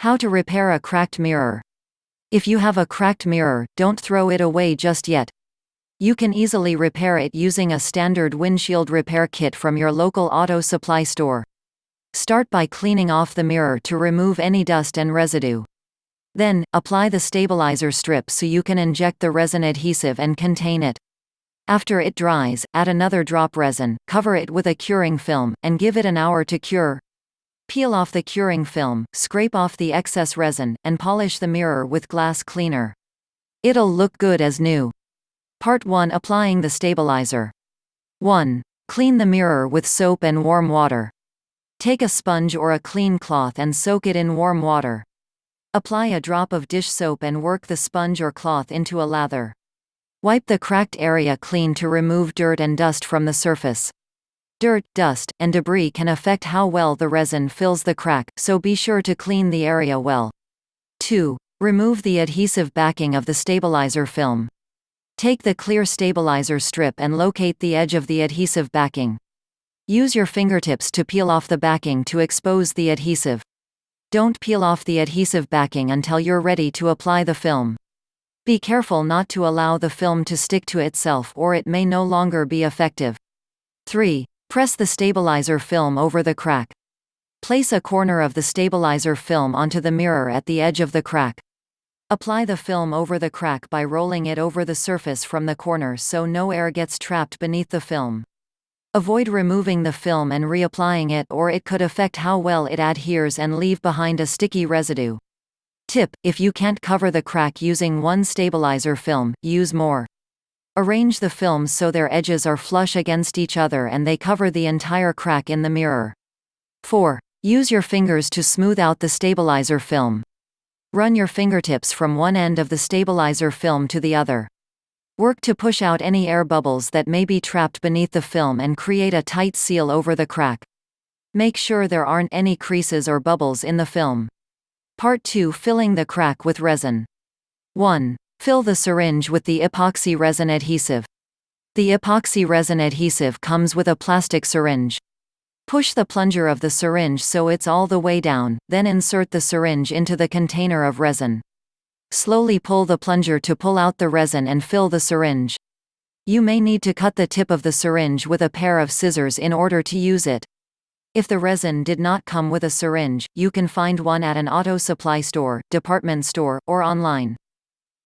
How to repair a cracked mirror. If you have a cracked mirror, don't throw it away just yet. You can easily repair it using a standard windshield repair kit from your local auto supply store. Start by cleaning off the mirror to remove any dust and residue. Then, apply the stabilizer strip so you can inject the resin adhesive and contain it. After it dries, add another drop resin, cover it with a curing film, and give it an hour to cure. Peel off the curing film, scrape off the excess resin, and polish the mirror with glass cleaner. It'll look good as new. Part 1. Applying the stabilizer. 1. Clean the mirror with soap and warm water. Take a sponge or a clean cloth and soak it in warm water. Apply a drop of dish soap and work the sponge or cloth into a lather. Wipe the cracked area clean to remove dirt and dust from the surface. Dirt, dust, and debris can affect how well the resin fills the crack, so be sure to clean the area well. 2. Remove the adhesive backing of the stabilizer film. Take the clear stabilizer strip and locate the edge of the adhesive backing. Use your fingertips to peel off the backing to expose the adhesive. Don't peel off the adhesive backing until you're ready to apply the film. Be careful not to allow the film to stick to itself or it may no longer be effective. 3. Press the stabilizer film over the crack. Place a corner of the stabilizer film onto the mirror at the edge of the crack. Apply the film over the crack by rolling it over the surface from the corner so no air gets trapped beneath the film. Avoid removing the film and reapplying it or it could affect how well it adheres and leave behind a sticky residue. Tip: if you can't cover the crack using one stabilizer film, use more. Arrange the films so their edges are flush against each other and they cover the entire crack in the mirror. 4. Use your fingers to smooth out the stabilizer film. Run your fingertips from one end of the stabilizer film to the other. Work to push out any air bubbles that may be trapped beneath the film and create a tight seal over the crack. Make sure there aren't any creases or bubbles in the film. Part 2. Filling the crack with resin. 1. Fill the syringe with the epoxy resin adhesive. The epoxy resin adhesive comes with a plastic syringe. Push the plunger of the syringe so it's all the way down, then insert the syringe into the container of resin. Slowly pull the plunger to pull out the resin and fill the syringe. You may need to cut the tip of the syringe with a pair of scissors in order to use it. If the resin did not come with a syringe, you can find one at an auto supply store, department store, or online.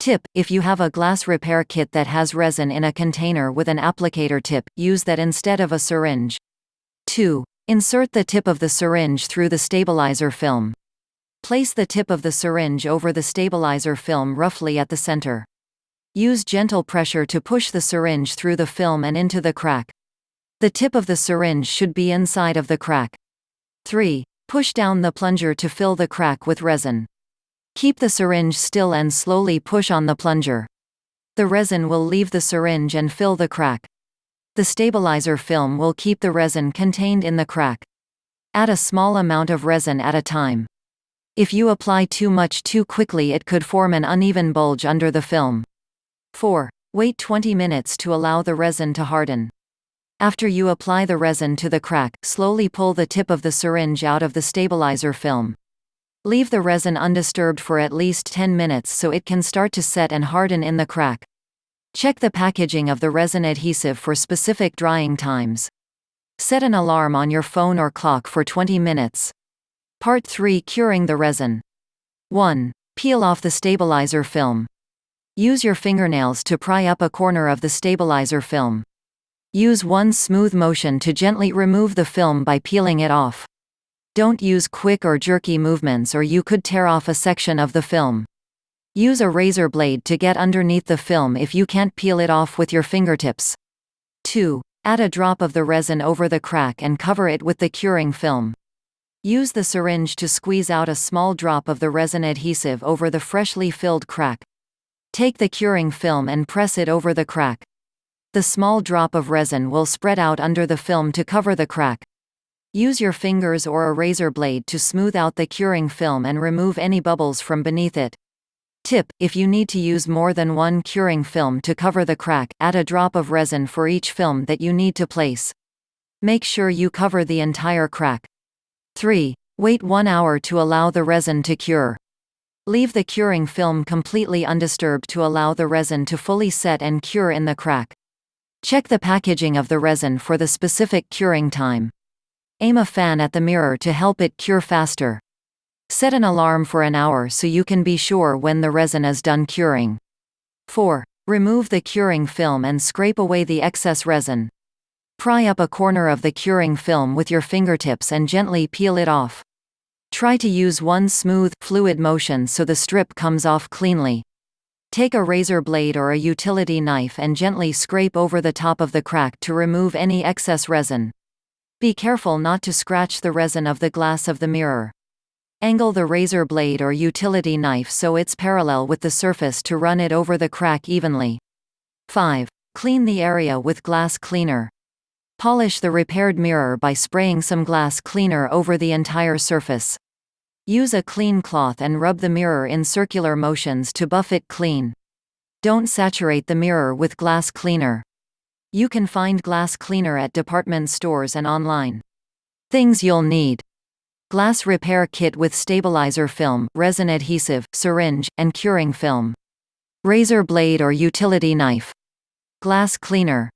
Tip: if you have a glass repair kit that has resin in a container with an applicator tip, use that instead of a syringe. 2. Insert the tip of the syringe through the stabilizer film. Place the tip of the syringe over the stabilizer film roughly at the center. Use gentle pressure to push the syringe through the film and into the crack. The tip of the syringe should be inside of the crack. 3. Push down the plunger to fill the crack with resin. Keep the syringe still and slowly push on the plunger. The resin will leave the syringe and fill the crack. The stabilizer film will keep the resin contained in the crack. Add a small amount of resin at a time. If you apply too much too quickly, it could form an uneven bulge under the film. 4. Wait 20 minutes to allow the resin to harden. After you apply the resin to the crack, slowly pull the tip of the syringe out of the stabilizer film. Leave the resin undisturbed for at least 10 minutes so it can start to set and harden in the crack. Check the packaging of the resin adhesive for specific drying times. Set an alarm on your phone or clock for 20 minutes. Part 3. Curing the resin. 1. Peel off the stabilizer film. Use your fingernails to pry up a corner of the stabilizer film. Use one smooth motion to gently remove the film by peeling it off. Don't use quick or jerky movements or you could tear off a section of the film. Use a razor blade to get underneath the film if you can't peel it off with your fingertips. 2. Add a drop of the resin over the crack and cover it with the curing film. Use the syringe to squeeze out a small drop of the resin adhesive over the freshly filled crack. Take the curing film and press it over the crack. The small drop of resin will spread out under the film to cover the crack. Use your fingers or a razor blade to smooth out the curing film and remove any bubbles from beneath it. Tip: if you need to use more than one curing film to cover the crack, add a drop of resin for each film that you need to place. Make sure you cover the entire crack. 3. Wait 1 hour to allow the resin to cure. Leave the curing film completely undisturbed to allow the resin to fully set and cure in the crack. Check the packaging of the resin for the specific curing time. Aim a fan at the mirror to help it cure faster. Set an alarm for an hour so you can be sure when the resin is done curing. 4. Remove the curing film and scrape away the excess resin. Pry up a corner of the curing film with your fingertips and gently peel it off. Try to use one smooth, fluid motion so the strip comes off cleanly. Take a razor blade or a utility knife and gently scrape over the top of the crack to remove any excess resin. Be careful not to scratch the resin of the glass of the mirror. Angle the razor blade or utility knife so it's parallel with the surface to run it over the crack evenly. 5. Clean the area with glass cleaner. Polish the repaired mirror by spraying some glass cleaner over the entire surface. Use a clean cloth and rub the mirror in circular motions to buff it clean. Don't saturate the mirror with glass cleaner. You can find glass cleaner at department stores and online. Things you'll need: glass repair kit with stabilizer film, resin adhesive, syringe, and curing film. Razor blade or utility knife. Glass cleaner.